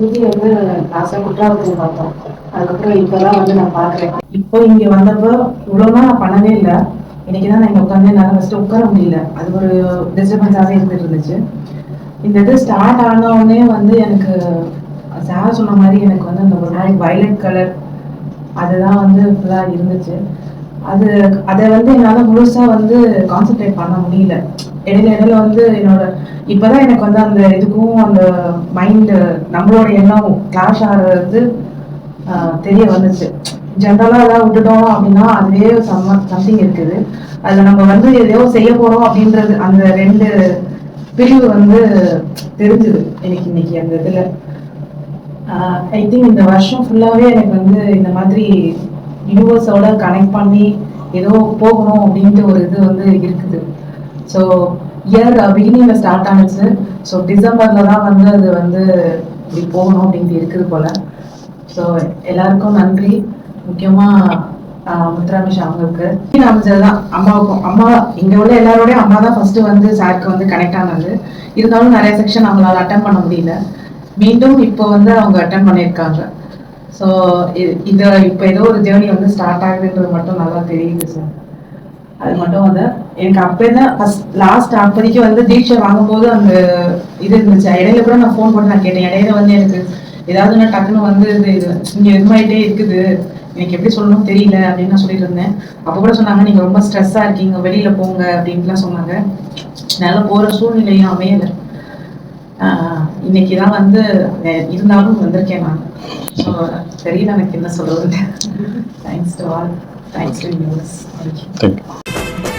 இங்கே வந்து லாஸ்ட்டாக குற்றாலத்தில் பார்த்தோம். அதுக்கப்புறம் இப்போதான் வந்து நான் பார்க்குறேன். இப்போ இங்கே வந்தப்போ இவ்வளோதான் நான் பண்ணவே இல்லை. இன்னைக்கு தான் நான் இங்கே உட்காந்து என்னால் ஃபஸ்ட்டு உட்கார முடியல. அது ஒரு டிஸ்டர்பன்ஸாகவே இருந்துட்டு இருந்துச்சு. இந்த இது ஸ்டார்ட் ஆனவுடனே வந்து எனக்கு சார் சொன்ன மாதிரி எனக்கு வந்து அந்த ஒரு மாதிரி வயலட் கலர் அதுதான் வந்து ஃபுல்லாக இருந்துச்சு. அதை வந்து என்னால் முழுசாக வந்து கான்சென்ட்ரேட் பண்ண முடியல. இடையில இடையில வந்து என்னோட இப்போதான் எனக்கு வந்து அந்த இதுக்கும் அந்த மைண்டு நம்மளோட எண்ணம் கிளாஷ் ஆகிறது தெரிய வந்துச்சு. ஜென்ரலாக ஏதாவது விட்டுட்டோம் அப்படின்னா அதுவே சம்திங் இருக்குது. அதில் நம்ம வந்து எதையோ செய்ய போகிறோம் அப்படின்றது அந்த ரெண்டு பிரிவு வந்து தெரிஞ்சுது எனக்கு இன்னைக்கு அந்த இதில். ஐ திங்க் இந்த வருஷம் ஃபுல்லாகவே எனக்கு வந்து இந்த மாதிரி யூனிவர்ஸோட கனெக்ட் பண்ணி ஏதோ போகணும் அப்படின்ட்டு ஒரு இது வந்து இருக்குது. ஸோ இயர் பிகினிங்கில் ஸ்டார்ட் ஆனிச்சு. ஸோ டிசம்பரில் தான் வந்து அது வந்து இப்படி போகணும் அப்படின்ட்டு இருக்குது போல். ஸோ எல்லாருக்கும் நன்றி. முக்கியமாக முத்துராமேஷ் அவங்களுக்கு அமைச்சது தான் அம்மாவுக்கும். அம்மா இங்கே உள்ள எல்லாரோடய அம்மா தான் ஃபஸ்ட்டு வந்து சாருக்கு வந்து கனெக்ட் ஆனது. இருந்தாலும் நிறைய செக்ஷன் அவங்களால அட்டன் பண்ண முடியல. மீண்டும் இப்போ வந்து அவங்க அட்டன் பண்ணியிருக்காங்க. ஸோ இதை இப்போ ஏதோ ஒரு ஜேர்னி வந்து ஸ்டார்ட் ஆகுதுன்றது மட்டும் நல்லா தெரியுது சார். அது மட்டும் வந்து எனக்கு அப்போ தான் ஃபஸ்ட் லாஸ்ட் அப்போதைக்கு வந்து தீட்சை வாங்கும்போது அந்த இது இருந்துச்சு. இடையில கூட நான் ஃபோன் போட்டு நான் கேட்டேன். இடையில வந்து எனக்கு ஏதாவது நான் டக்குன்னு வந்து இது இங்கே எதுமாயிட்டே இருக்குது, எனக்கு எப்படி சொல்லணும்னு தெரியல அப்படின்னு நான் சொல்லிட்டு இருந்தேன். அப்போ கூட சொன்னாங்க நீங்கள் ரொம்ப ஸ்ட்ரெஸ்ஸாக இருக்கீங்க, வெளியில் போங்க அப்படின்ட்டுலாம் சொன்னாங்க. நல்லா போகிற சூழ்நிலையும் அமையலை. இன்னைக்கு தான் வந்து இருந்தாலும் வந்திருக்கேன் நான். ஸோ தெரியல எனக்கு என்ன சொல்கிறது. Thanks to all. Thanks to universe. Thank you.